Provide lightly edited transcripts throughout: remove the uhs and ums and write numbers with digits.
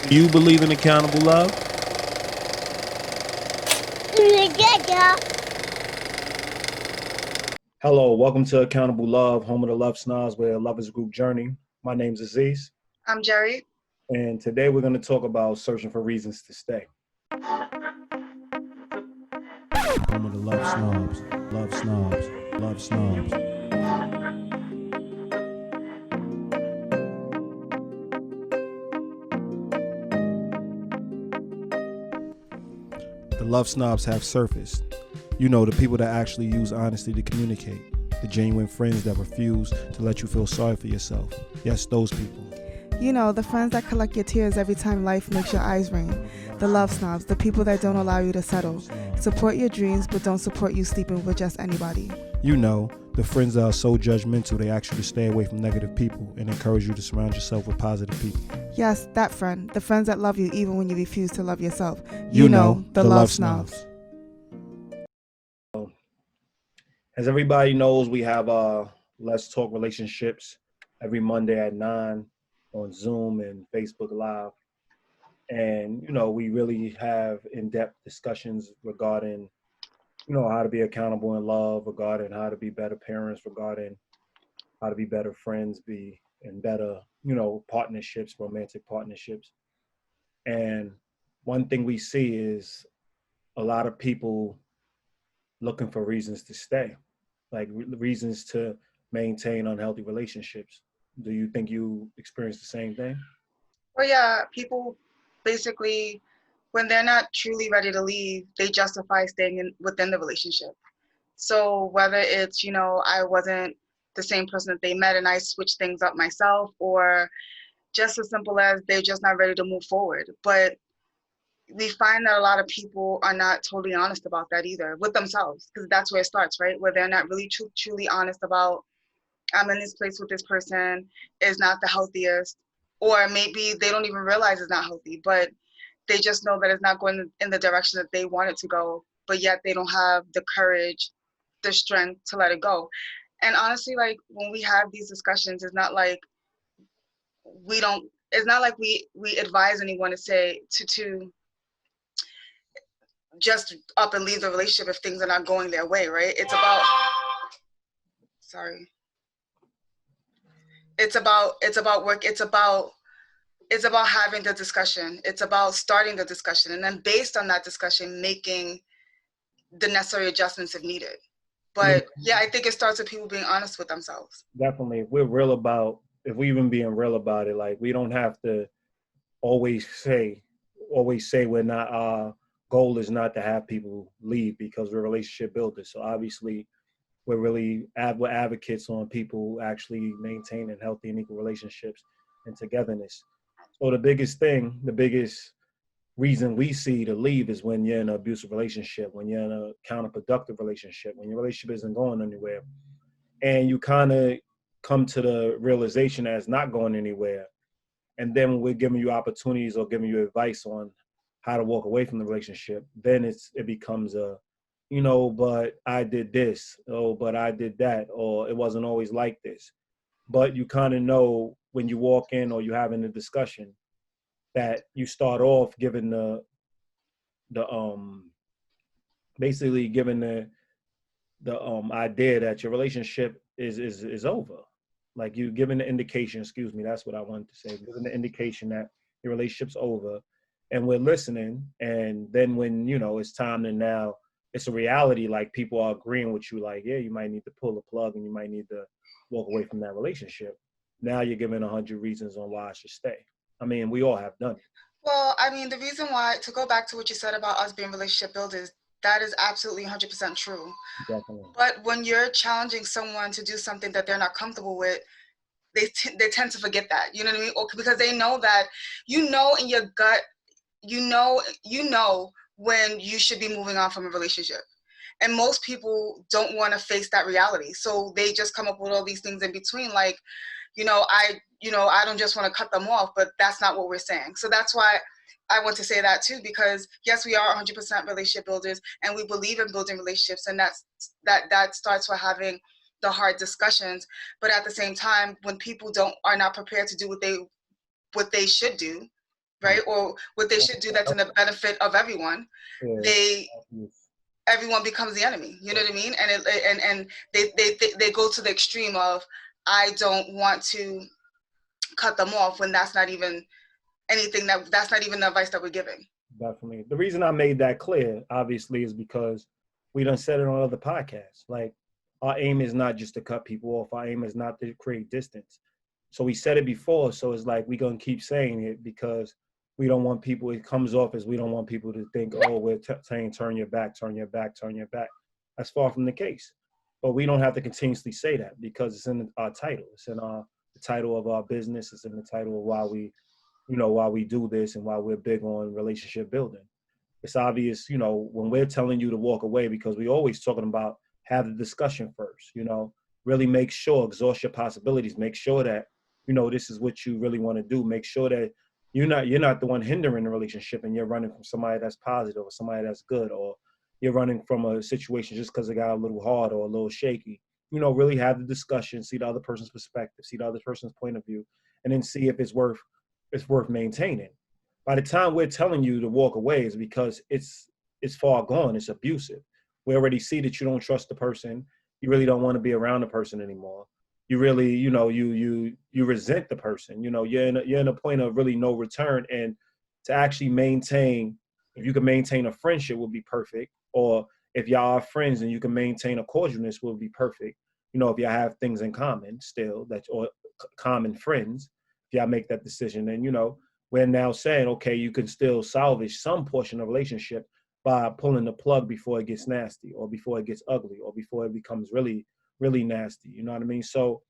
Do you believe in accountable love? Hello, welcome to Accountable Love, home of the LoveSnobs, where love is a group journey. My name's Aziz, I'm Jerry. and today we're going to talk about searching for reasons to stay. Home of the LoveSnobs, LoveSnobs, LoveSnobs. The LoveSnobs have surfaced. You know, the people that actually use honesty to communicate. The genuine friends that refuse to let you feel sorry for yourself. Yes, those people. You know, the friends that collect your tears every time life makes your eyes rain. The love snobs, the people that don't allow you to settle. Support your dreams, but don't support you sleeping with just anybody. You know, the friends that are so judgmental they ask you to stay away from negative people and encourage you to surround yourself with positive people. Yes, that friend. The friends that love you even when you refuse to love yourself. You know, the love snobs. As everybody knows, we have Let's Talk Relationships every Monday at 9 on Zoom and Facebook Live. And, you know, we really have in-depth discussions regarding, you know, how to be accountable in love, regarding how to be better parents, regarding how to be better friends, be in better, you know, partnerships, romantic partnerships. And one thing we see is a lot of people looking for reasons to stay, like reasons to maintain unhealthy relationships. Do you think you experience the same thing? Well, yeah, people basically, when they're not truly ready to leave, they justify staying within the relationship. So whether it's, I wasn't the same person that they met and I switched things up myself, or just as simple as they're just not ready to move forward. But we find that a lot of people are not totally honest about that either with themselves, because that's where it starts, right? Where they're not really truly honest about, I'm in this place with this person, is not the healthiest, or maybe they don't even realize it's not healthy, but they just know that it's not going in the direction that they want it to go, but yet they don't have the courage, the strength to let it go. And honestly, like when we have these discussions, it's not like we advise anyone to say to just up and leave the relationship if things are not going their way, right? It's about work. It's about having the discussion. It's about starting the discussion, and then based on that discussion, making the necessary adjustments if needed. But yeah, I think it starts with people being honest with themselves. Definitely. If we even being real about it, like we don't have to always say we're not, our goal is not to have people leave because we're relationship builders. So obviously we're advocates on people actually maintaining healthy and equal relationships and togetherness. So the biggest reason we see to leave is when you're in an abusive relationship, when you're in a counterproductive relationship, when your relationship isn't going anywhere. And you kind of come to the realization that it's not going anywhere. And then when we're giving you opportunities or giving you advice on how to walk away from the relationship, then it becomes but I did this, oh, but I did that, or it wasn't always like this. But you kind of know when you walk in or you're having a discussion that you start off giving the basically giving the idea that your relationship is over. Like you giving the indication, excuse me, that's what I wanted to say, giving the indication that your relationship's over, and we're listening. And then when, it's time to now, it's a reality, like people are agreeing with you, like, yeah, you might need to pull the plug and you might need to walk away from that relationship. Now you're giving 100 reasons on why I should stay. I mean, we all have done it. Well, I mean, the reason why, to go back to what you said about us being relationship builders, that is absolutely 100% true. Definitely. But when you're challenging someone to do something that they're not comfortable with, they tend to forget that, you know what I mean? Or because they know that, in your gut, you know when you should be moving on from a relationship. And most people don't want to face that reality. So they just come up with all these things in between, like, I don't just want to cut them off, but that's not what we're saying. So that's why I want to say that too, because yes, we are 100% relationship builders and we believe in building relationships, and that starts with having the hard discussions. But at the same time, when people are not prepared to do what they should do, right? Or what they should do that's in the benefit of everyone. Everyone becomes the enemy. You know what I mean? And they go to the extreme of, I don't want to cut them off, when that's not even anything, that's not even the advice that we're giving. Definitely. The reason I made that clear, obviously, is because we done said it on other podcasts. Like, our aim is not just to cut people off. Our aim is not to create distance. So we said it before. So it's like, we're going to keep saying it because we don't want people, it comes off as we don't want people to think, oh, we're saying turn your back, turn your back, turn your back. That's far from the case. But we don't have to continuously say that because it's in our title. It's in the title of our business. It's in the title of why we do this and why we're big on relationship building. It's obvious, when we're telling you to walk away, because we always talking about have the discussion first, really make sure, exhaust your possibilities, make sure that, this is what you really want to do. Make sure that you're not the one hindering the relationship and you're running from somebody that's positive or somebody that's good, or you're running from a situation just because it got a little hard or a little shaky. Really have the discussion, see the other person's perspective, see the other person's point of view, and then see if it's worth maintaining. By the time we're telling you to walk away is because it's far gone, it's abusive. We already see that you don't trust the person, you really don't want to be around the person anymore. You really, you resent the person. You're in a point of really no return. And to actually maintain, if you can maintain a friendship would be perfect. Or if y'all are friends and you can maintain a cordialness would be perfect. If y'all have things in common still, or common friends, if y'all make that decision, then, we're now saying, okay, you can still salvage some portion of relationship by pulling the plug before it gets nasty or before it gets ugly or before it becomes really, really nasty. You know what I mean? So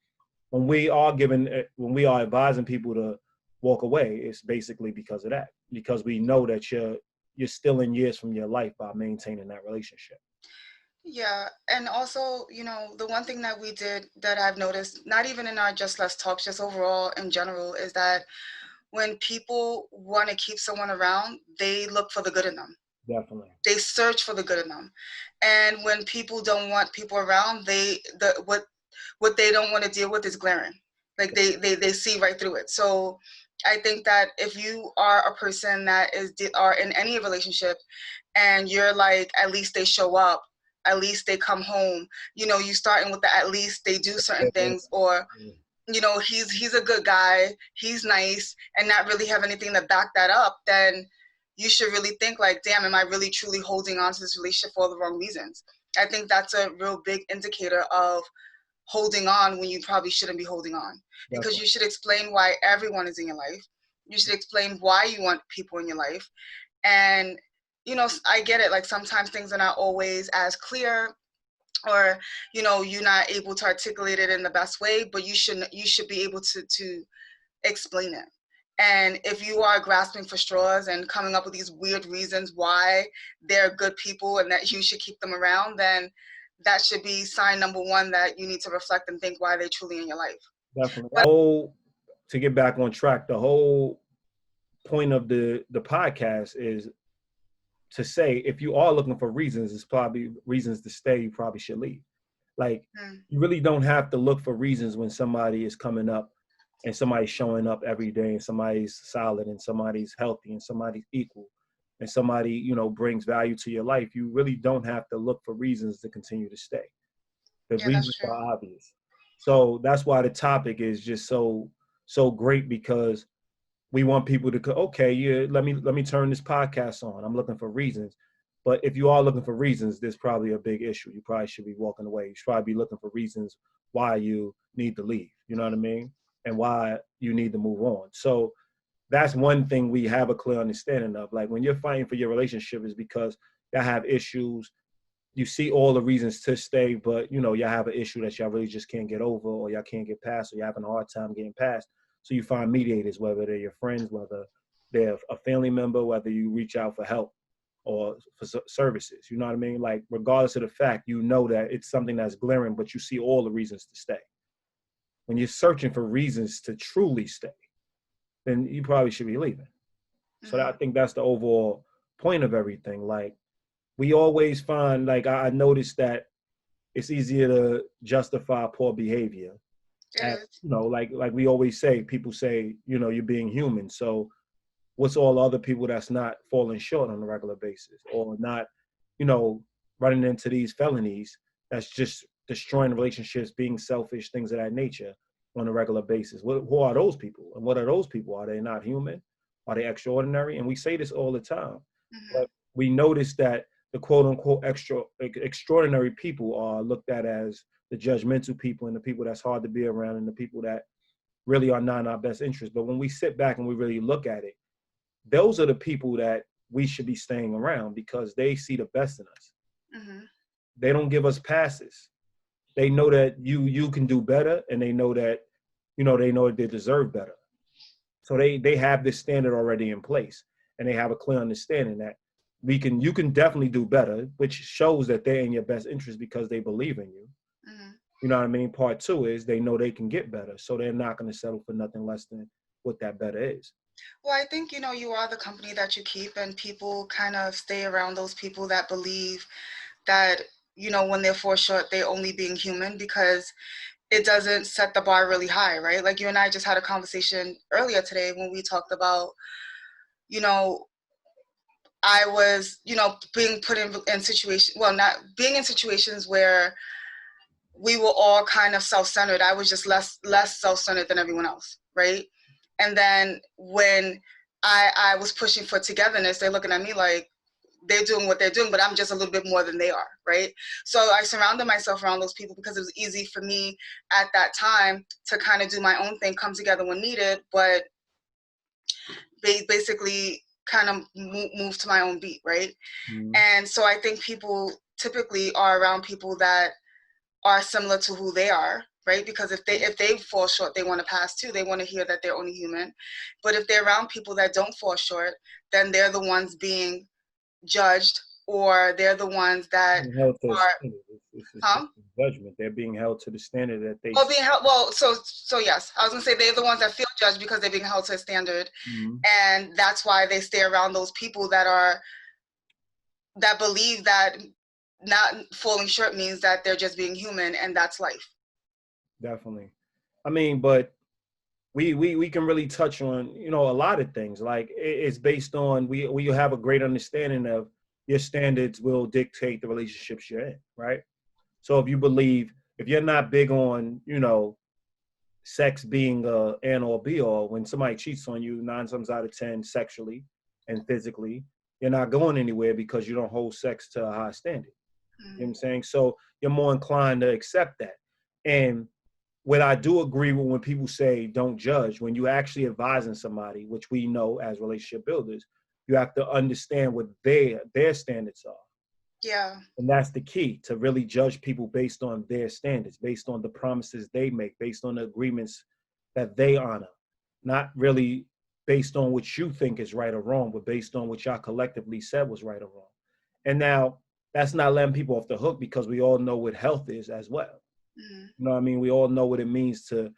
when we are advising people to walk away, it's basically because of that, because we know that you're still in years from your life by maintaining that relationship. Yeah. And also, the one thing that we did that I've noticed, not even in our Just Less Talks, just overall in general, is that when people want to keep someone around, they look for the good in them. Definitely. They search for the good in them. And when people don't want people around, what they don't want to deal with is glaring. Like they see right through it. So I think that if you are a person that are in any relationship and you're like, at least they show up, at least they come home, you starting with the at least they do certain things, or he's a good guy, he's nice, and not really have anything to back that up, then you should really think like, damn, am I really truly holding on to this relationship for all the wrong reasons? I think that's a real big indicator of holding on when you probably shouldn't be holding on. Because you should explain why everyone is in your life. You should explain why you want people in your life. And, I get it. Like sometimes things are not always as clear, or you're not able to articulate it in the best way, but you should be able to explain it. And if you are grasping for straws and coming up with these weird reasons why they're good people and that you should keep them around, then that should be sign number one that you need to reflect and think why they're truly in your life. Definitely. To get back on track, the whole point of the podcast is to say, if you are looking for reasons, it's probably reasons to stay, you probably should leave. Like, you really don't have to look for reasons when somebody is coming up and somebody's showing up every day and somebody's solid and somebody's healthy and somebody's equal and somebody, brings value to your life. You really don't have to look for reasons to continue to stay. The reasons are obvious. So that's why the topic is just so great, because we want people to go, okay, yeah, let me turn this podcast on. I'm looking for reasons. But if you are looking for reasons, there's probably a big issue. You probably should be walking away. You should probably be looking for reasons why you need to leave. You know what I mean? And why you need to move on. So that's one thing we have a clear understanding of. Like, when you're fighting for your relationship is because y'all have issues. You see all the reasons to stay, but y'all have an issue that y'all really just can't get over, or y'all can't get past, or you're having a hard time getting past. So you find mediators, whether they're your friends, whether they're a family member, whether you reach out for help or for services. You know what I mean? Like, regardless of the fact, that it's something that's glaring, but you see all the reasons to stay. When you're searching for reasons to truly stay, then you probably should be leaving. So I think that's the overall point of everything. Like, we always find, like, I noticed that it's easier to justify poor behavior. Like we always say, people say, you're being human. So what's all the other people that's not falling short on a regular basis or not, running into these felonies that's just destroying relationships, being selfish, things of that nature on a regular basis? Who are those people? And what are those people? Are they not human? Are they extraordinary? And we say this all the time. But we notice that the quote unquote extraordinary people are looked at as the judgmental people and the people that's hard to be around and the people that really are not in our best interest. But when we sit back and we really look at it, those are the people that we should be staying around because they see the best in us. They don't give us passes. They know that you can do better, and they know that, they deserve better. So they have this standard already in place, and they have a clear understanding that you can definitely do better, which shows that they're in your best interest because they believe in you. You know what I mean? Part two is they know they can get better, so they're not going to settle for nothing less than what that better is. Well, I think, you are the company that you keep, and people kind of stay around those people that believe that, when they're fall short, they're only being human, because it doesn't set the bar really high, right? Like you and I just had a conversation earlier today when we talked about, I was, being put in situations, well, not being in situations where we were all kind of self-centered. I was just less self-centered than everyone else, right? And then when I was pushing for togetherness, they're looking at me like they're doing what they're doing, but I'm just a little bit more than they are, right? So I surrounded myself around those people because it was easy for me at that time to kind of do my own thing, come together when needed, but they basically kind of move to my own beat, right? And so I think people typically are around people that are similar to who they are, right? Because if they fall short, they want to pass too. They want to hear that they're only human. But if they're around people that don't fall short, then they're the ones being judged, or they're the ones that are judgment. They're being held to the standard that they being held. Well, so yes, I was gonna say they're the ones that feel judged because they're being held to a standard, and that's why they stay around those people that believe that not falling short means that they're just being human, and that's life. Definitely. I mean, but we can really touch on, a lot of things. Like it's based on, we have a great understanding of your standards will dictate the relationships you're in, right? So if you're not big on, sex being a end all be all, when somebody cheats on you 9 times out of 10 sexually and physically, you're not going anywhere because you don't hold sex to a high standard. You know what I'm saying? So you're more inclined to accept that. And what I do agree with when people say don't judge, when you actually advising somebody, which we know as relationship builders, you have to understand what their standards are. Yeah. And that's the key, to really judge people based on their standards, based on the promises they make, based on the agreements that they honor, not really based on what you think is right or wrong, but based on what y'all collectively said was right or wrong. And now that's not letting people off the hook, because we all know what health is as well. You know what I mean? We all know what it means to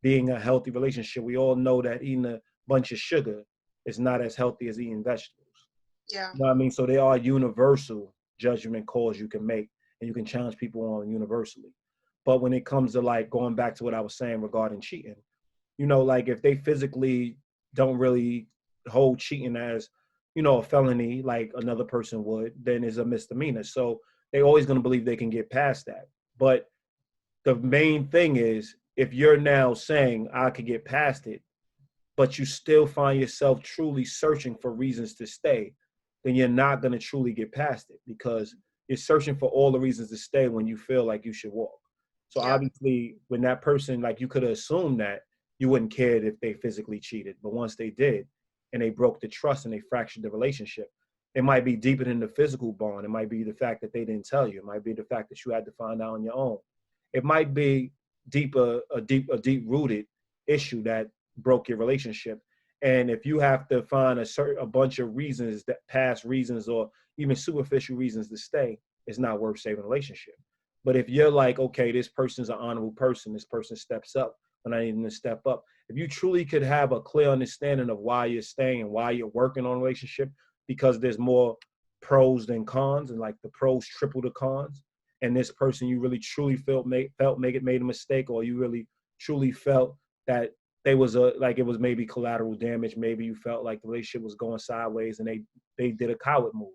being a healthy relationship. We all know that eating a bunch of sugar is not as healthy as eating vegetables. Yeah. You know what I mean? So there are universal judgment calls you can make, and you can challenge people on universally. But when it comes to like going back to what I was saying regarding cheating, like if they physically don't really hold cheating as, a felony like another person would, then it's a misdemeanor. So they're always going to believe they can get past that. But the main thing is, if you're now saying I could get past it, but you still find yourself truly searching for reasons to stay, then you're not going to truly get past it, because you're searching for all the reasons to stay when you feel like you should walk. So obviously, when that person, like, you could have assumed that you wouldn't care if they physically cheated, but once they did and they broke the trust and they fractured the relationship, it might be deeper than the physical bond. It might be the fact that they didn't tell you. It might be the fact that you had to find out on your own. It might be a deep-rooted issue that broke your relationship. And if you have to find a bunch of reasons, that past reasons or even superficial reasons to stay, it's not worth saving a relationship. But if you're like, okay, this person's an honorable person, this person steps up when I need them to step up. If you truly could have a clear understanding of why you're staying and why you're working on a relationship, because there's more pros than cons, and like the pros triple the cons, and this person you really truly made a mistake, or you really truly felt that they was like it was maybe collateral damage. Maybe you felt like the relationship was going sideways and they did a coward move.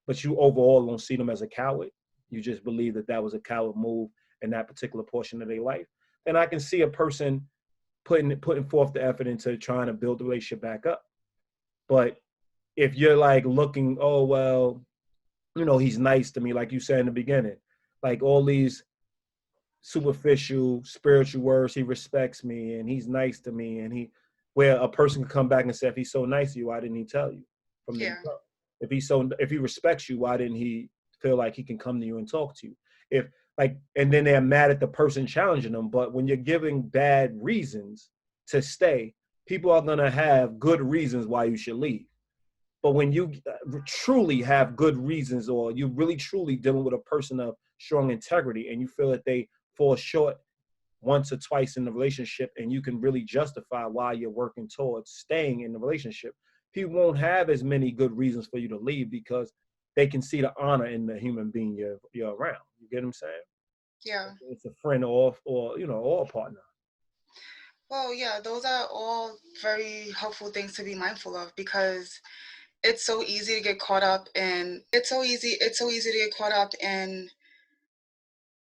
But you overall don't see them as a coward. You just believe that that was a coward move in that particular portion of their life. Then I can see a person putting forth the effort into trying to build the relationship back up. But if you're like looking, oh, well, you know, he's nice to me, like you said in the beginning, like all these superficial spiritual words, he respects me and he's nice to me, and where a person can come back and say, if he's so nice to you, why didn't he tell you from the jump? If he respects you, why didn't he feel like he can come to you and talk to you? And then they're mad at the person challenging them. But when you're giving bad reasons to stay, people are going to have good reasons why you should leave. But when you truly have good reasons, or you really truly dealing with a person of strong integrity, and you feel that they fall short once or twice in the relationship, and you can really justify why you're working towards staying in the relationship, people won't have as many good reasons for you to leave, because they can see the honor in the human being you're around. You get what I'm saying? Yeah. It's a friend or a partner. Well, yeah, those are all very helpful things to be mindful of, because it's so easy to get caught up in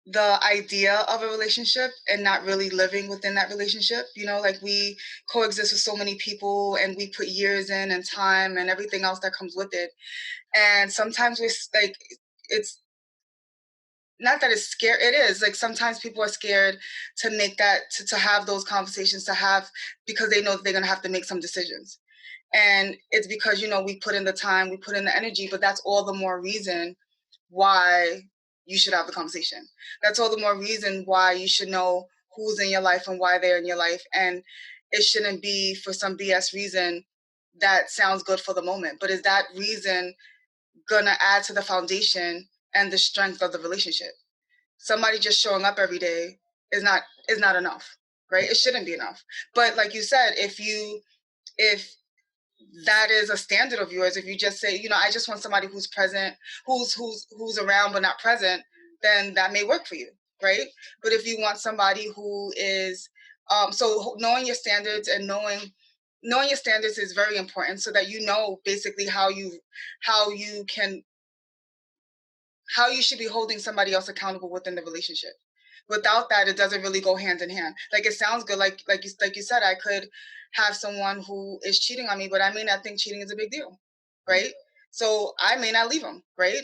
the idea of a relationship and not really living within that relationship. You know, like, we coexist with so many people and we put years in and time and everything else that comes with it. And sometimes we're like, it's not that it's scary. It is like, sometimes people are scared to make that, to have those conversations, because they know that they're going to have to make some decisions. And it's because, you know, we put in the time, we put in the energy, but that's all the more reason why you should have the conversation. That's all the more reason why you should know who's in your life and why they're in your life. And it shouldn't be for some BS reason that sounds good for the moment, but is that reason gonna add to the foundation and the strength of the relationship? Somebody just showing up every day is not enough, right? It shouldn't be enough. But like you said, if that is a standard of yours, if you just say, you know, I just want somebody who's present, who's around but not present, then that may work for you, right? But if you want somebody who is, so knowing your standards and knowing your standards is very important, so that you know basically how you should be holding somebody else accountable within the relationship. Without that, it doesn't really go hand in hand. Like, it sounds good, like you said, I could have someone who is cheating on me, but I may not think cheating is a big deal, right? So I may not leave them, right?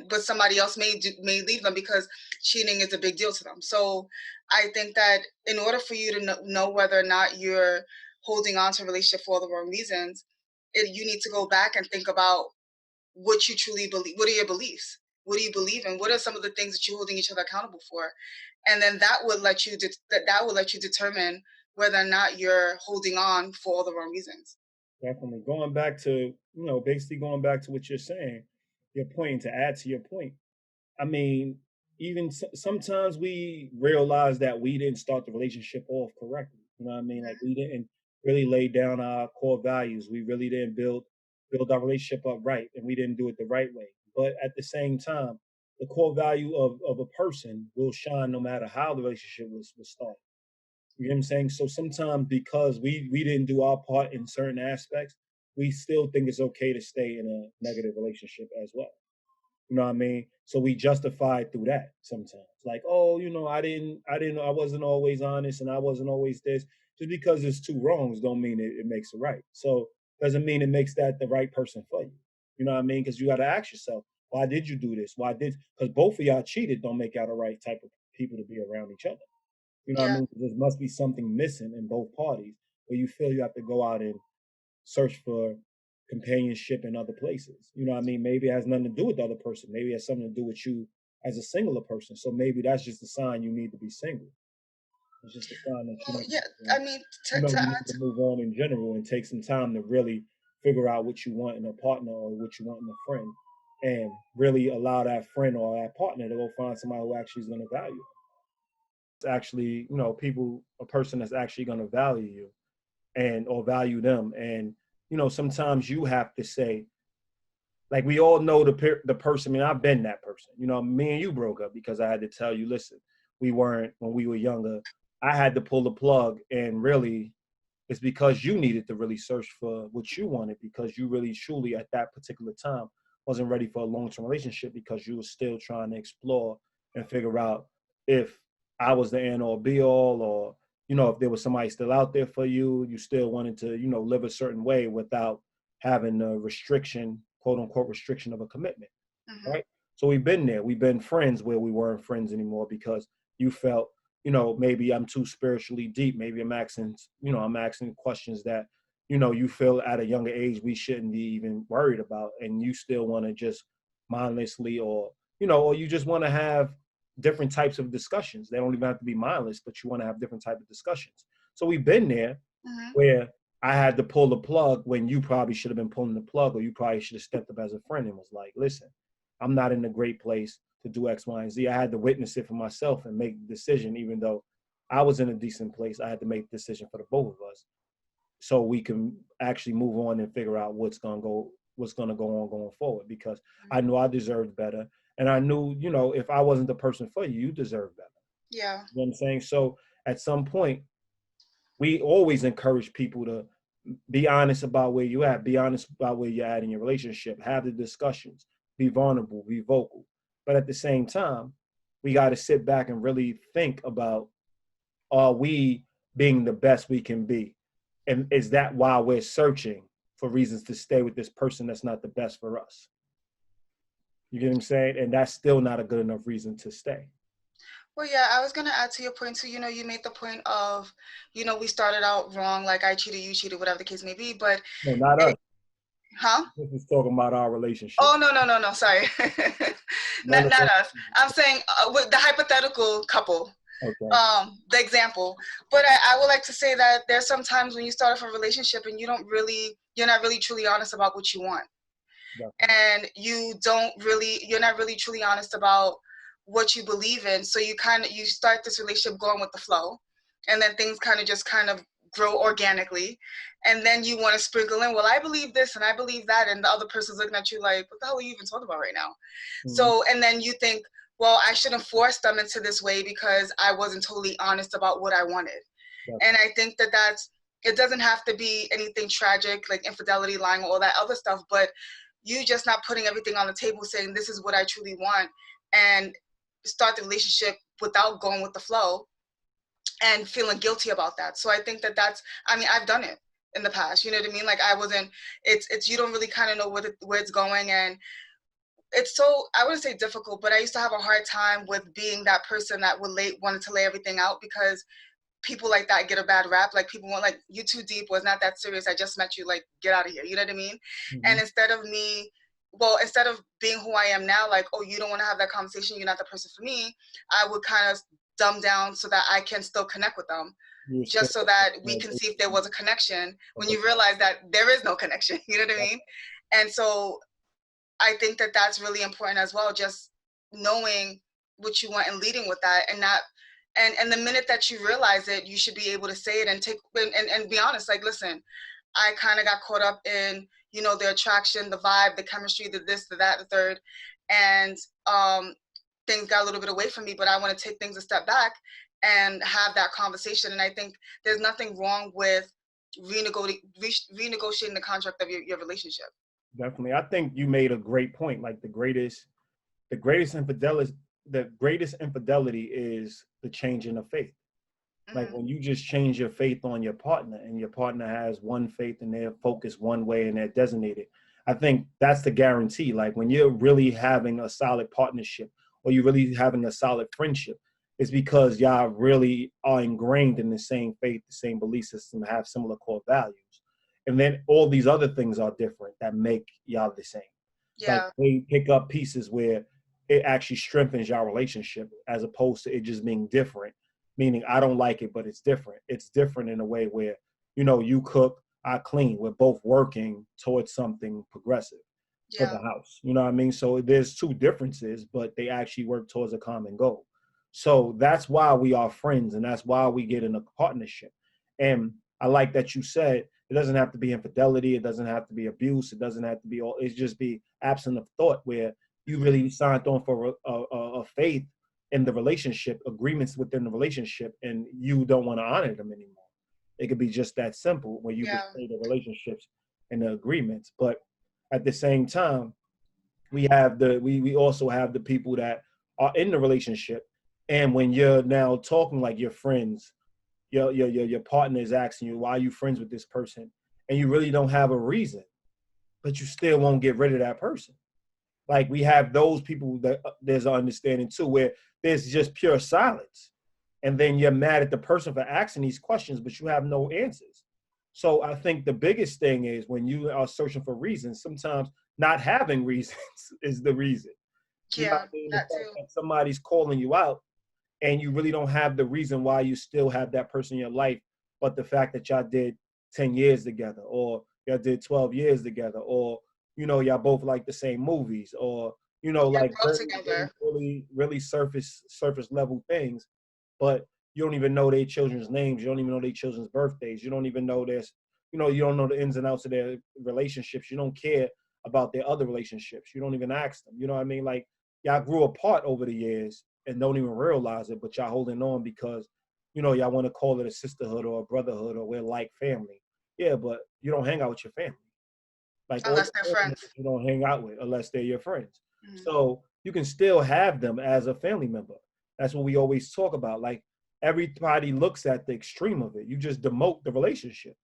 But somebody else may leave them because cheating is a big deal to them. So I think that in order for you to know whether or not you're holding on to a relationship for all the wrong reasons, you need to go back and think about what you truly believe. What are your beliefs? What do you believe in? What are some of the things that you're holding each other accountable for? And then that would let you determine whether or not you're holding on for all the wrong reasons. Definitely. Basically going back to what you're saying, your point, to add to your point. I mean, even sometimes we realize that we didn't start the relationship off correctly. You know what I mean? Like, we didn't really lay down our core values. We really didn't build our relationship up right, and we didn't do it the right way. But at the same time, the core value of a person will shine no matter how the relationship was started. You know what I'm saying? So sometimes, because we didn't do our part in certain aspects, we still think it's okay to stay in a negative relationship as well. You know what I mean? So we justify it through that sometimes. Like, oh, you know, I wasn't always honest and I wasn't always this. Just because it's two wrongs don't mean it makes it right. So doesn't mean it makes that the right person for you. You know what I mean? Because you got to ask yourself, why did you do this? Because both of y'all cheated don't make y'all the right type of people to be around each other. You know what I mean? There must be something missing in both parties where you feel you have to go out and search for companionship in other places. You know what I mean? Maybe it has nothing to do with the other person. Maybe it has something to do with you as a singular person. So maybe that's just a sign you need to be single. It's just a sign that you need to move on in general and take some time to really figure out what you want in a partner or what you want in a friend, and really allow that friend or that partner to go find somebody who actually is going to value you. It's actually, a person that's actually going to value you or value them. And, sometimes you have to say, like, we all know the person. I mean, I've been that person. Me and you broke up because I had to tell you, listen, when we were younger, I had to pull the plug, and really it's because you needed to really search for what you wanted, because you really truly at that particular time wasn't ready for a long-term relationship, because you were still trying to explore and figure out if I was the end all be all, or, you know, if there was somebody still out there for you. You still wanted to, you know, live a certain way without having the restriction, quote unquote, restriction of a commitment. Mm-hmm. Right. So we've been there. We've been friends where we weren't friends anymore because you felt, you know, maybe I'm too spiritually deep. Maybe I'm asking questions that, you know, you feel at a younger age we shouldn't be even worried about. And you still want to just mindlessly, or, you know, or you just want to have different types of discussions. They don't even have to be mindless, but you want to have different type of discussions. So we've been there Mm-hmm. where I had to pull the plug when you probably should have been pulling the plug, or you probably should have stepped up as a friend and was like, listen, I'm not in a great place to do X, Y, and Z. I had to witness it for myself and make the decision. Even though I was in a decent place, I had to make the decision for the both of us, so we can actually move on and figure out what's going to go on going forward. Because I knew I deserved better, and I knew, you know, if I wasn't the person for you, you deserve better. Yeah. You know what I'm saying? So at some point, we always encourage people to be honest about where you at, be honest about where you're at in your relationship, have the discussions, be vulnerable, be vocal. But at the same time, we got to sit back and really think about, are we being the best we can be? And is that why we're searching for reasons to stay with this person that's not the best for us? You get what I'm saying? And that's still not a good enough reason to stay. Well, yeah, I was going to add to your point too. You know, you made the point of, you know, we started out wrong, like I cheated, you cheated, whatever the case may be. But No, not us. Huh? This is talking about our relationship. Oh, no, sorry. not us. I'm saying with the hypothetical couple. Okay. The example. But I would like to say that there's some times when you start off a relationship and you're not really truly honest about what you want. Definitely. And you're not really truly honest about what you believe in. So you start this relationship going with the flow, and then things kind of grow organically. And then you want to sprinkle in, well, I believe this and I believe that, and the other person's looking at you like, what the hell are you even talking about right now? Mm-hmm. So, and then you think, well, I shouldn't force them into this way because I wasn't totally honest about what I wanted. Definitely. And I think it doesn't have to be anything tragic like infidelity, lying, all that other stuff, but you just not putting everything on the table saying this is what I truly want, and start the relationship without going with the flow and feeling guilty about that. So I think I've done it in the past, you know what I mean? Like it's you don't really kind of know where it's going, and it's so, I wouldn't say difficult, but I used to have a hard time with being that person that wanted to lay everything out, because people like that get a bad rap. Like people want, like, you too deep, was not that serious, I just met you, like, get out of here, you know what I mean? Mm-hmm. And instead of being who I am now, like, oh, you don't want to have that conversation, you're not the person for me, I would kind of dumb down so that I can still connect with them, just so that we can see if there was a connection, when you realize that there is no connection, you know what I mean? And so I think that that's really important as well, just knowing what you want and leading with that, and not, and the minute that you realize it, you should be able to say it and be honest. Like, listen, I kind of got caught up in, you know, the attraction, the vibe, the chemistry, the this, the that, the third, and things got a little bit away from me, but I want to take things a step back and have that conversation. And I think there's nothing wrong with renegotiating the contract of your relationship. Definitely. I think you made a great point. Like the greatest infidelity is the changing of faith. Mm-hmm. Like when you just change your faith on your partner, and your partner has one faith and they're focused one way and they're designated, I think that's the guarantee. Like when you're really having a solid partnership, or you're really having a solid friendship, it's because y'all really are ingrained in the same faith, the same belief system, have similar core values. And then all these other things are different that make y'all the same. Yeah. Like they pick up pieces where it actually strengthens y'all relationship, as opposed to it just being different. Meaning I don't like it, but it's different. It's different in a way where, you know, you cook, I clean. We're both working towards something progressive for the house. You know what I mean? So there's two differences, but they actually work towards a common goal. So that's why we are friends, and that's why we get in a partnership. And I like that you said, it doesn't have to be infidelity. It doesn't have to be abuse. It doesn't have to be all. It's just be absent of thought, where you really signed on for a faith in the relationship, agreements within the relationship, and you don't want to honor them anymore. It could be just that simple when you Yeah. betray the relationships and the agreements. But at the same time, we also have the people that are in the relationship, and when you're now talking like your friends, your partner is asking you, why are you friends with this person? And you really don't have a reason, but you still won't get rid of that person. Like, we have those people that there's an understanding too, where there's just pure silence. And then you're mad at the person for asking these questions, but you have no answers. So I think the biggest thing is when you are searching for reasons, sometimes not having reasons is the reason. You know what Yeah, I mean? The that fact too. that somebody's calling you out and you really don't have the reason why you still have that person in your life, but the fact that y'all did 10 years together, or y'all did 12 years together, or, y'all both like the same movies, or, You like grow very, together. really, really surface level things, but you don't even know their children's names. You don't even know their children's birthdays. You don't even know this, you don't know the ins and outs of their relationships. You don't care about their other relationships. You don't even ask them. You know what I mean? Like, y'all grew apart over the years and don't even realize it, but y'all holding on because, y'all want to call it a sisterhood or a brotherhood, or we're like family. Yeah, but you don't hang out with your family. Like, all Unless they're your family friends. you don't hang out with unless they're your friends. Mhm. So you can still have them as a family member. That's what we always talk about. Like, everybody looks at the extreme of it. You just demote the relationship.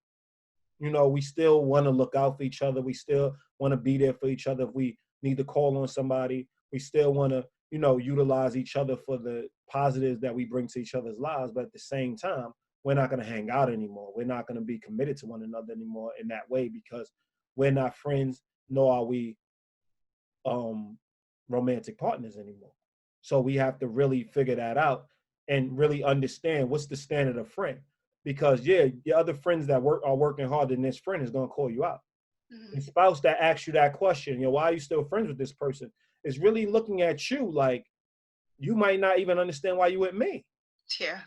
We still want to look out for each other. We still want to be there for each other. If we need to call on somebody, we still want to, utilize each other for the positives that we bring to each other's lives. But at the same time, we're not going to hang out anymore. We're not going to be committed to one another anymore in that way, because we're not friends, nor are we um, romantic partners anymore. So we have to really figure that out and really understand what's the standard of friend. Because yeah, your other friends that are working harder than this friend is gonna call you out. The Mhm. spouse that asks you that question, why are you still friends with this person, is really looking at you like you might not even understand why you with me. Yeah.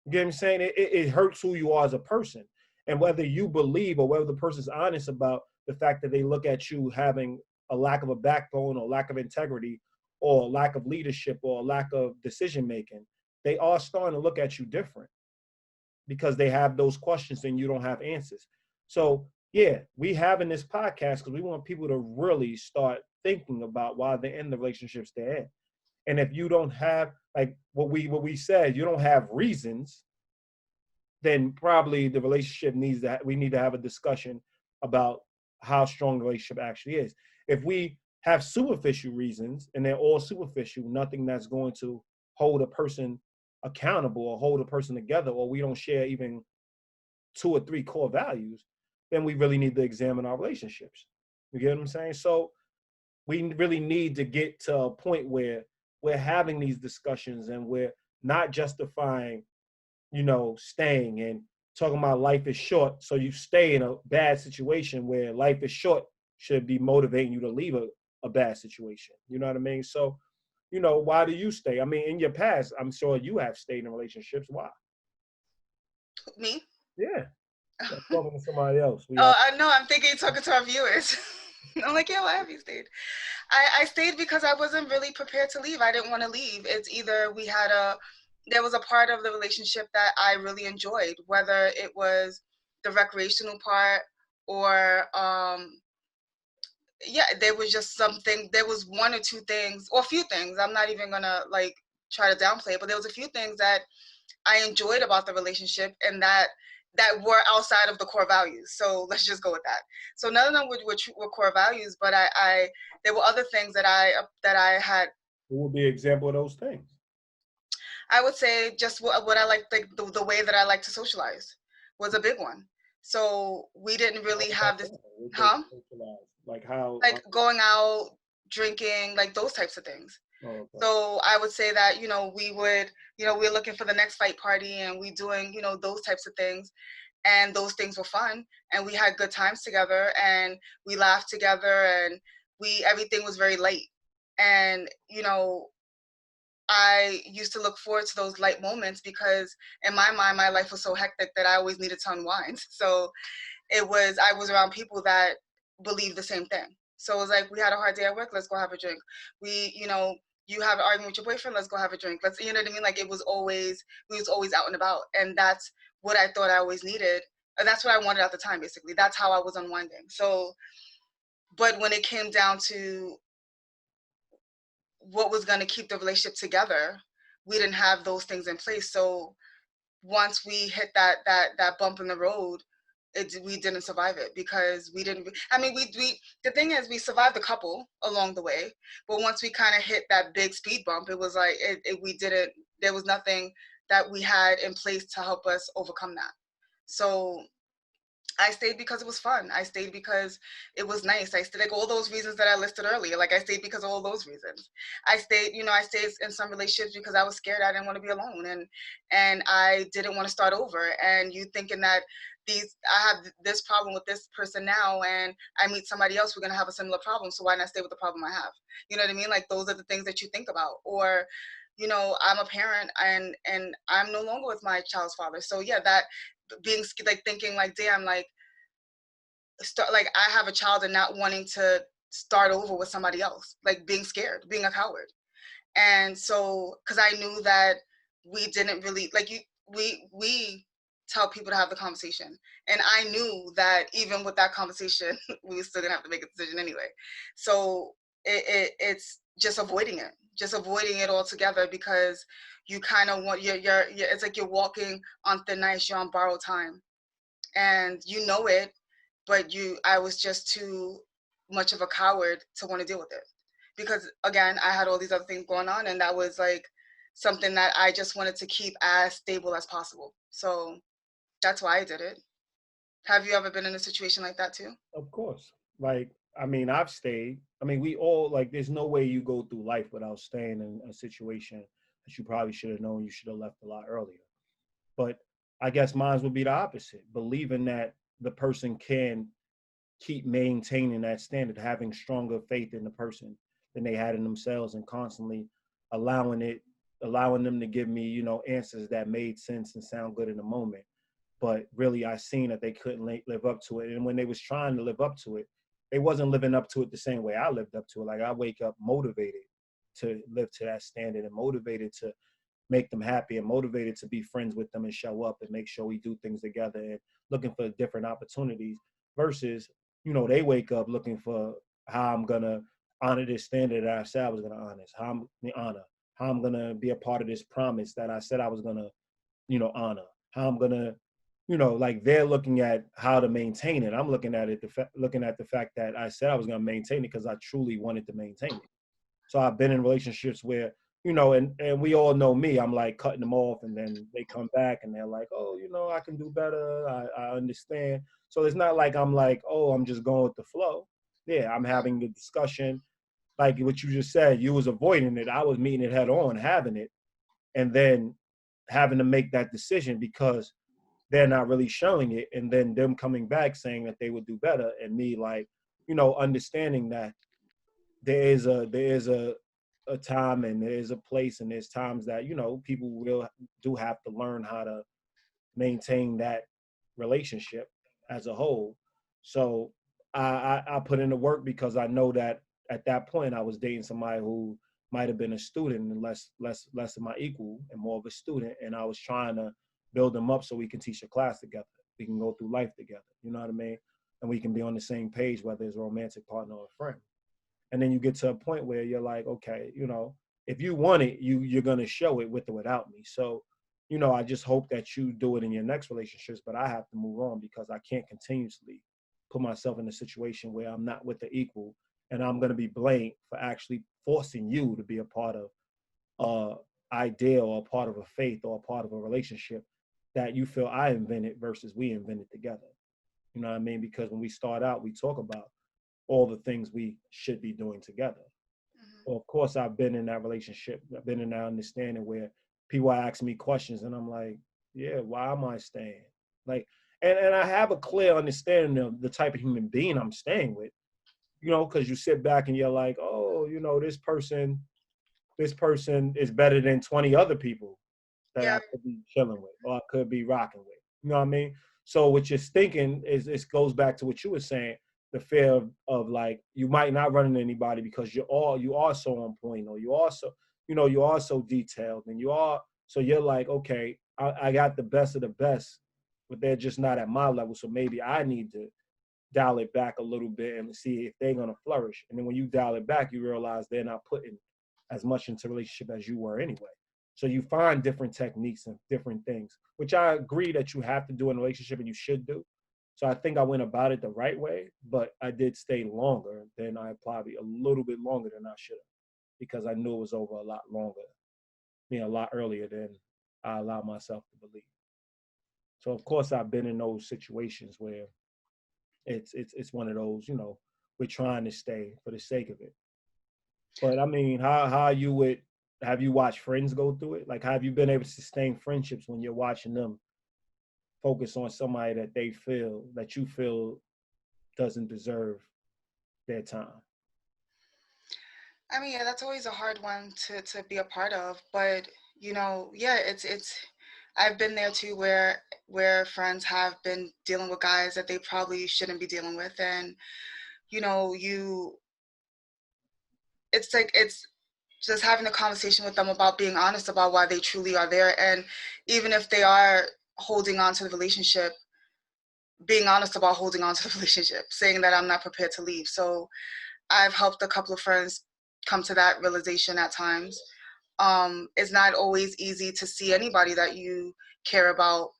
You get what I'm saying? It hurts who you are as a person. And whether you believe or whether the person's honest about the fact that they look at you having a lack of a backbone or lack of integrity or lack of leadership or lack of decision making, they are starting to look at you different because they have those questions and you don't have answers. So yeah, we having this podcast because we want people to really start thinking about why they're in the relationships they're in. And if you don't have, like what we said, you don't have reasons, then probably the relationship we need to have a discussion about how strong the relationship actually is. If we have superficial reasons and they're all superficial, nothing that's going to hold a person accountable or hold a person together, or we don't share even 2 or 3 core values, then we really need to examine our relationships. You get what I'm saying? So we really need to get to a point where we're having these discussions and we're not justifying, staying and talking about life is short. So you stay in a bad situation where life is short should be motivating you to leave a bad situation. You know what I mean? So, why do you stay? I mean, in your past, I'm sure you have stayed in relationships. Why? Me? Yeah. I'm talking to somebody else. We Oh, have. I know. I'm thinking you're talking to our viewers. I'm like, yeah, why have you stayed? I stayed because I wasn't really prepared to leave. I didn't want to leave. It's either there was a part of the relationship that I really enjoyed, whether it was the recreational part or, yeah, there was just something, there was 1 or 2 things, or a few things. I'm not even gonna like try to downplay it, but there was a few things that I enjoyed about the relationship and that were outside of the core values. So let's just go with that. So none of them were core values, but I there were other things that I had. What would be an example of those things? I would say just what I like, the way that I like to socialize was a big one. So we didn't How really about have this, that? What they huh? socialize? Like how? Like going out, drinking, like those types of things. Oh, okay. So I would say that, we're looking for the next fight party and we doing, those types of things. And those things were fun and we had good times together and we laughed together and everything was very light. And, I used to look forward to those light moments because in my mind, my life was so hectic that I always needed to unwind. So I was around people that believed the same thing. So it was like, we had a hard day at work, let's go have a drink. We, you have an argument with your boyfriend, let's go have a drink. Let's, you know what I mean? Like, we was always out and about. And that's what I thought I always needed. And that's what I wanted at the time, basically. That's how I was unwinding. So, but when it came down to what was going to keep the relationship together, we didn't have those things in place. So once we hit that bump in the road, we didn't survive it, because we didn't. I mean, we the thing is, we survived a couple along the way, but once we kind of hit that big speed bump, it was like we didn't. There was nothing that we had in place to help us overcome that. So I stayed because it was fun. I stayed because it was nice. I stayed, like, all those reasons that I listed earlier. Like, I stayed because of all those reasons. I stayed in some relationships because I was scared. I didn't want to be alone, and I didn't want to start over. And you thinking that I have this problem with this person now, and I meet somebody else, we're gonna have a similar problem. So why not stay with the problem I have? You know what I mean? Like, those are the things that you think about. Or, I'm a parent, and I'm no longer with my child's father. So yeah, that being like, thinking like, damn, like, I have a child and not wanting to start over with somebody else, like being scared, being a coward. And so, because I knew that we didn't really we tell people to have the conversation, and I knew that even with that conversation, we were still gonna have to make a decision anyway. So it's just avoiding it altogether, because you kind of want you're it's like you're walking on thin ice, you're on borrowed time, and you know it, but I was just too much of a coward to want to deal with it, because again, I had all these other things going on, and that was like something that I just wanted to keep as stable as possible. So that's why I did it. Have you ever been in a situation like that too? Of course. Like, I mean, I've stayed. I mean, we all, like, there's no way you go through life without staying in a situation that you probably should have known you should have left a lot earlier. But I guess mine would be the opposite, believing that the person can keep maintaining that standard, having stronger faith in the person than they had in themselves, and constantly allowing them to give me, answers that made sense and sound good in the moment. But really, I seen that they couldn't live up to it. And when they was trying to live up to it, they wasn't living up to it the same way I lived up to it. Like, I wake up motivated to live to that standard, and motivated to make them happy, and motivated to be friends with them and show up and make sure we do things together, and looking for different opportunities, versus, they wake up looking for how I'm going to honor this standard that I said I was going to honor, how I'm going to be a part of this promise that I said I was going to, honor, how I'm going to, like, they're looking at how to maintain it. I'm looking at the fact that I said I was going to maintain it because I truly wanted to maintain it. So I've been in relationships where, and we all know me, I'm like cutting them off, and then they come back and they're like, oh, I can do better. I understand. So it's not like I'm like, oh, I'm just going with the flow. Yeah, I'm having the discussion. Like what you just said, you was avoiding it. I was meeting it head on, having it, and then having to make that decision because they're not really showing it. And then them coming back saying that they would do better. And me, like, understanding that there is a time, and there is a place, and there's times that, people do have to learn how to maintain that relationship as a whole. So I put in the work, because I know that at that point I was dating somebody who might have been a student and less of my equal and more of a student. And I was trying to build them up so we can teach a class together. We can go through life together. You know what I mean? And we can be on the same page, whether it's a romantic partner or a friend. And then you get to a point where you're like, okay, if you want it, you're going to show it with or without me. So, I just hope that you do it in your next relationships, but I have to move on, because I can't continuously put myself in a situation where I'm not with the equal, and I'm going to be blamed for actually forcing you to be a part of idea, or a part of a faith, or a part of a relationship that you feel I invented versus we invented together. You know what I mean? Because when we start out, we talk about all the things we should be doing together. Well, of course, I've been in that relationship. I've been in that understanding where people are asking me questions, and I'm like, yeah, why am I staying? Like, and I have a clear understanding of the type of human being I'm staying with, because you sit back and you're like, oh, this person is better than 20 other people that I could be chilling with, or I could be rocking with. You know what I mean? So what you're thinking is, it goes back to what you were saying. the fear of like, you might not run into anybody because you are so on point, or you also, you are so detailed, and so you're like, okay, I got the best of the best, but they're just not at my level. So maybe I need to dial it back a little bit and see if they're going to flourish. And then when you dial it back, you realize they're not putting as much into relationship as you were anyway. So you find different techniques and different things, which I agree that you have to do in a relationship and you should do. So I think I went about it the right way, but I did stay longer than I probably a little bit longer than I should have, because I knew it was over a lot longer, a lot earlier than I allowed myself to believe. So of course I've been in those situations where it's one of those, we're trying to stay for the sake of it. But I mean, how you would, have you watched friends go through it? Like, have you been able to sustain friendships when you're watching them focus on somebody that you feel doesn't deserve their time? I mean, yeah, that's always a hard one to be a part of, but yeah, it's I've been there too, where friends have been dealing with guys that they probably shouldn't be dealing with, and it's like, it's just having a conversation with them about being honest about why they truly are there, and even if they are holding on to the relationship, being honest about holding on to the relationship, saying that I'm not prepared to leave. So I've helped a couple of friends come to that realization at times. It's not always easy to see anybody that you care about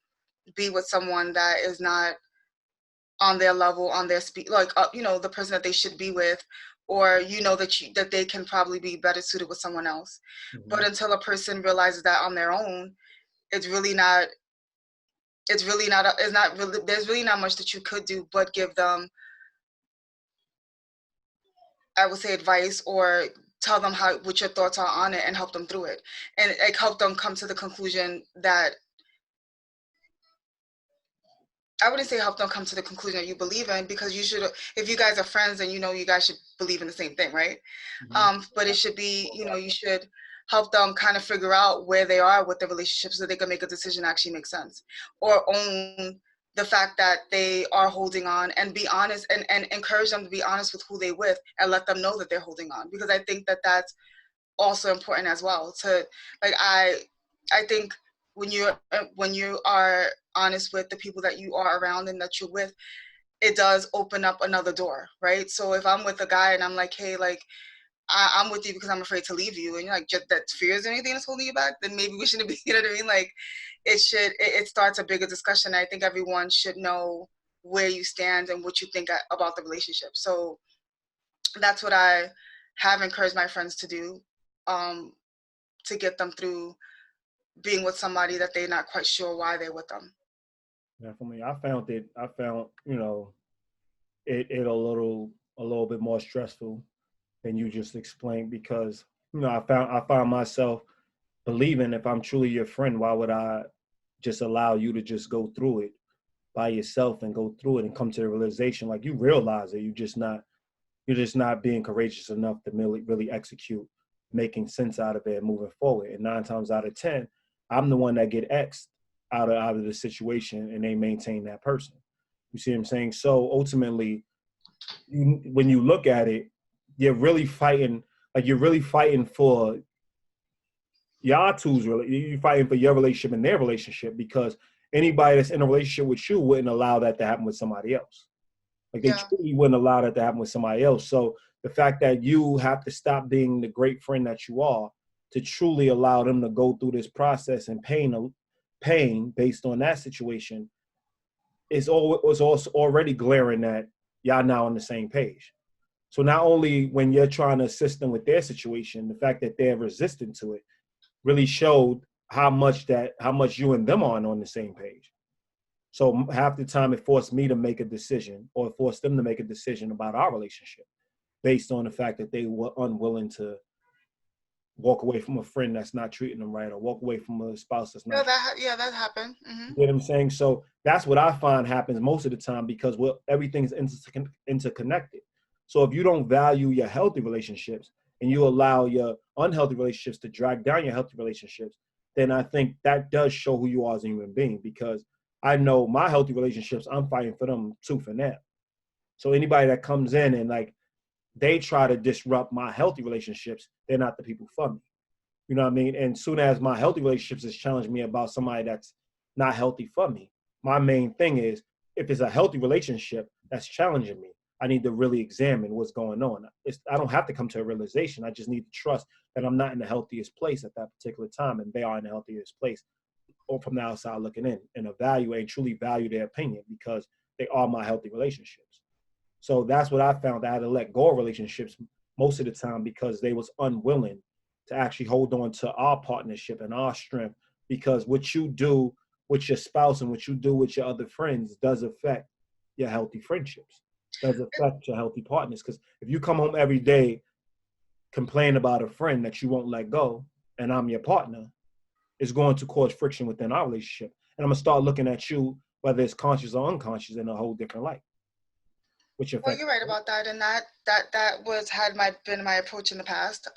be with someone that is not on their level, on their speed, like the person that they should be with, or that they can probably be better suited with someone else. Mm-hmm. But until a person realizes that on their own, it's not really, there's really not much that you could do but give them, I would say, advice, or tell them what your thoughts are on it, and help them through it, and like help them come to the conclusion that, I wouldn't say help them come to the conclusion that you believe in, because you should, if you guys are friends, then you guys should believe in the same thing, right? Mm-hmm. But it should be, you should help them kind of figure out where they are with the relationship, so they can make a decision that actually makes sense, or own the fact that they are holding on, and be honest, and encourage them to be honest with who they with, and let them know that they're holding on, because I think that that's also important as well. To, like, I think when you are honest with the people that you are around and that you're with, it does open up another door, right? So if I'm with a guy and I'm like, hey, like, I'm with you because I'm afraid to leave you, and you're like, just that fears or anything that's holding you back, then maybe we shouldn't be, you know what I mean? Like, it starts a bigger discussion. I think everyone should know where you stand and what you think about the relationship. So that's what I have encouraged my friends to do, to get them through being with somebody that they're not quite sure why they're with them. Yeah, for me, I found it a little bit more stressful than you just explained, because I found myself believing, if I'm truly your friend, why would I just allow you to just go through it by yourself and go through it and come to the realization, like, you realize that you're just not being courageous enough to really execute making sense out of it and moving forward. And 9 times out of 10, I'm the one that get X'd out of the situation, and they maintain that person. You see what I'm saying? So ultimately, when you look at it, you're really fighting for y'all two's, you're fighting for your relationship and their relationship, because anybody that's in a relationship with you wouldn't allow that to happen with somebody else. Like, they truly wouldn't allow that to happen with somebody else. So the fact that you have to stop being the great friend that you are to truly allow them to go through this process and pain based on that situation was also already glaring that y'all now on the same page. So not only when you're trying to assist them with their situation, the fact that they're resistant to it really showed how much you and them are on the same page. So half the time it forced me to make a decision, or forced them to make a decision about our relationship, based on the fact that they were unwilling to walk away from a friend that's not treating them right, or walk away from a spouse that's not. That happened. Mm-hmm. You know what I'm saying? So that's what I find happens most of the time, because everything's interconnected. So if you don't value your healthy relationships, and you allow your unhealthy relationships to drag down your healthy relationships, then I think that does show who you are as a human being. Because I know my healthy relationships, I'm fighting for them tooth and nail. So anybody that comes in and like they try to disrupt my healthy relationships, they're not the people for me. You know what I mean? And soon as my healthy relationships is challenging me about somebody that's not healthy for me, my main thing is if it's a healthy relationship that's challenging me, I need to really examine what's going on. I don't have to come to a realization. I just need to trust that I'm not in the healthiest place at that particular time, and they are in the healthiest place, or from the outside looking in, and evaluate and truly value their opinion because they are my healthy relationships. So that's what I found. I had to let go of relationships most of the time because they was unwilling to actually hold on to our partnership and our strength, because what you do with your spouse and what you do with your other friends does affect your healthy friendships, does affect your healthy partners. Because if you come home every day, complain about a friend that you won't let go, and I'm your partner, it's going to cause friction within our relationship. And I'm going to start looking at you, whether it's conscious or unconscious, in a whole different light. Which Well, you're right about that, and that been my approach in the past.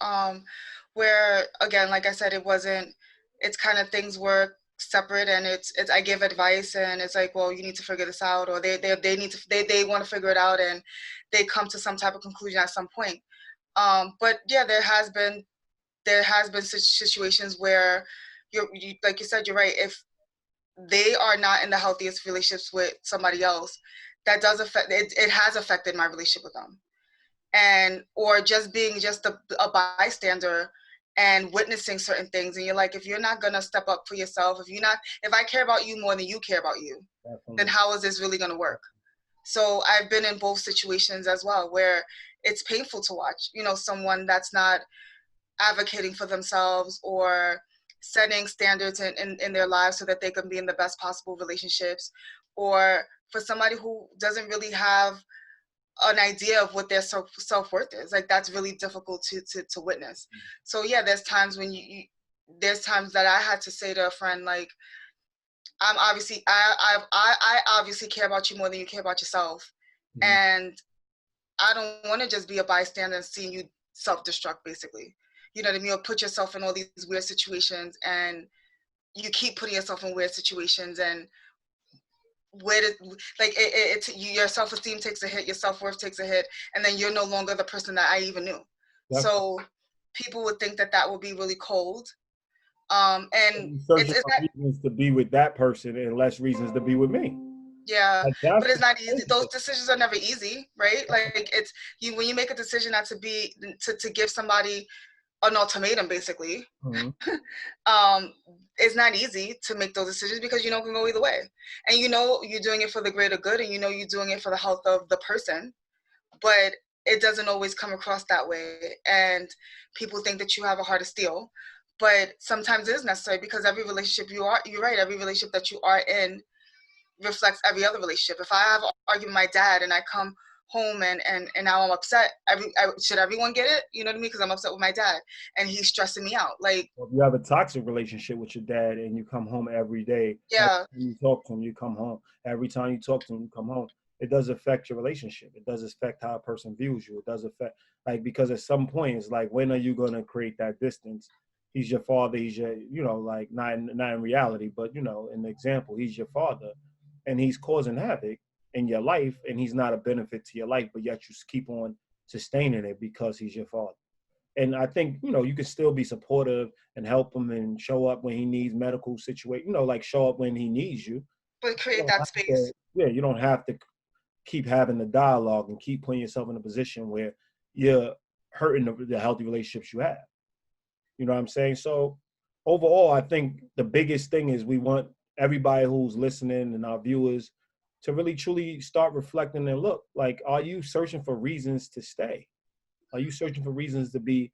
Where again, like I said, it's kind of things were separate, and it's I give advice, and it's like, well, you need to figure this out, or they want to figure it out, and they come to some type of conclusion at some point. But yeah, there has been situations where like you said, you're right. If they are not in the healthiest relationships with somebody else, that does affect it. It has affected my relationship with them, and or just being just a bystander and witnessing certain things. And you're like, if you're not gonna step up for yourself, if I care about you more than you care about you, then how is this really gonna work? So I've been in both situations as well, where it's painful to watch, someone that's not advocating for themselves or setting standards in their lives so that they can be in the best possible relationships, or for somebody who doesn't really have an idea of what their self-worth is. Like, that's really difficult to witness. So yeah, there's times when there's times that I had to say to a friend, like, I obviously care about you more than you care about yourself. Mm-hmm. And I don't want to just be a bystander and seeing you self-destruct, basically. You know what I mean? Or put yourself in all these weird situations, and you keep putting yourself in weird situations, and your self-esteem takes a hit, your self-worth takes a hit, and then you're no longer the person that I even knew. Yep. So people would think that would be really cold. And it's reasons to be with that person and less reasons to be with me. Yeah, but it's not easy. Those decisions are never easy, right? Like, it's when you make a decision not to be to give somebody an ultimatum, basically. Mm-hmm. It's not easy to make those decisions because it can go either way, and you're doing it for the greater good, and you're doing it for the health of the person, but it doesn't always come across that way, and people think that you have a heart of steel, but sometimes it is necessary, because every relationship you're right, every relationship that you are in reflects every other relationship. If I have an argument with my dad and I come home and now I'm upset, should everyone get it? You know what I mean? Because I'm upset with my dad and he's stressing me out. Like, well, if you have a toxic relationship with your dad and you come home every day, yeah, you talk to him, you come home. Every time you talk to him, you come home. It does affect your relationship. It does affect how a person views you. It does affect, because at some point it's like, when are you going to create that distance? He's your father. He's your, not in reality, but in the example, he's your father. And he's causing havoc in your life, and he's not a benefit to your life, but yet you keep on sustaining it because he's your father. And I think, you can still be supportive and help him and show up when he needs medical situation, show up when he needs you. But create that space. You don't have to keep having the dialogue and keep putting yourself in a position where you're hurting the healthy relationships you have. You know what I'm saying? So overall, I think the biggest thing is we want everybody who's listening and our viewers to really truly start reflecting and look, like, are you searching for reasons to stay? Are you searching for reasons to be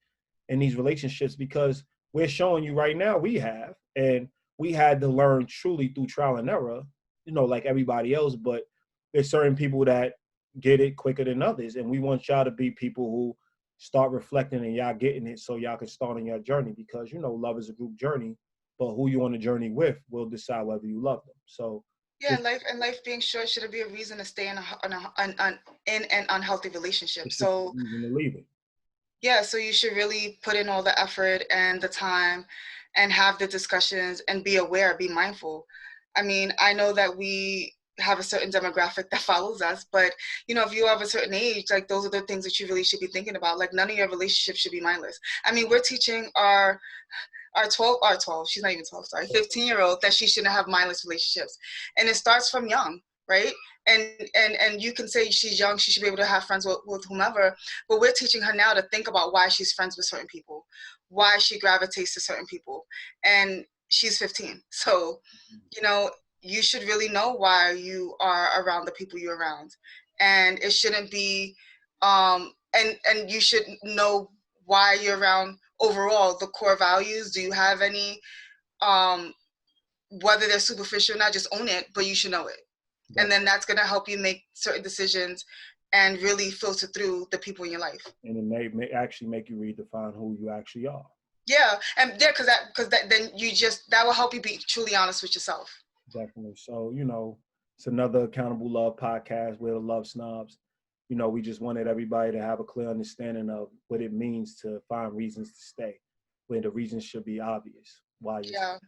in these relationships? Because we're showing you right now we have, and we had to learn truly through trial and error, like everybody else, but there's certain people that get it quicker than others. And we want y'all to be people who start reflecting and y'all getting it so y'all can start on your journey, because, love is a group journey. But who you on the journey with will decide whether you love them. So yeah, life being short shouldn't be a reason to stay in an unhealthy relationship. So to leave it. Yeah, so you should really put in all the effort and the time, and have the discussions and be aware, be mindful. I mean, I know that we have a certain demographic that follows us. But, you know, if you have a certain age, like those are the things that you really should be thinking about. Like none of your relationships should be mindless. I mean, we're teaching our 12, she's not even 12, sorry, 15-year-old that she shouldn't have mindless relationships. And it starts from young, right? And you can say she's young, she should be able to have friends with whomever, but we're teaching her now to think about why she's friends with certain people, why she gravitates to certain people. And she's 15. So, you know, you should really know why you are around the people you're around. And it shouldn't be, and you should know why you're around overall, the core values. Do you have any, whether they're superficial or not, just own it, but you should know it. Yeah. And then that's going to help you make certain decisions and really filter through the people in your life. And it may actually make you redefine who you actually are. Yeah, and yeah, because then that will help you be truly honest with yourself. Definitely. So, you know, it's another Accountable Love podcast. We're the Love Snobs. You know, we just wanted everybody to have a clear understanding of what it means to find reasons to stay, when the reasons should be obvious. Why you're staying.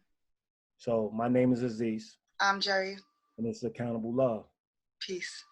So my name is Aziz. I'm Jerry. And it's Accountable Love. Peace.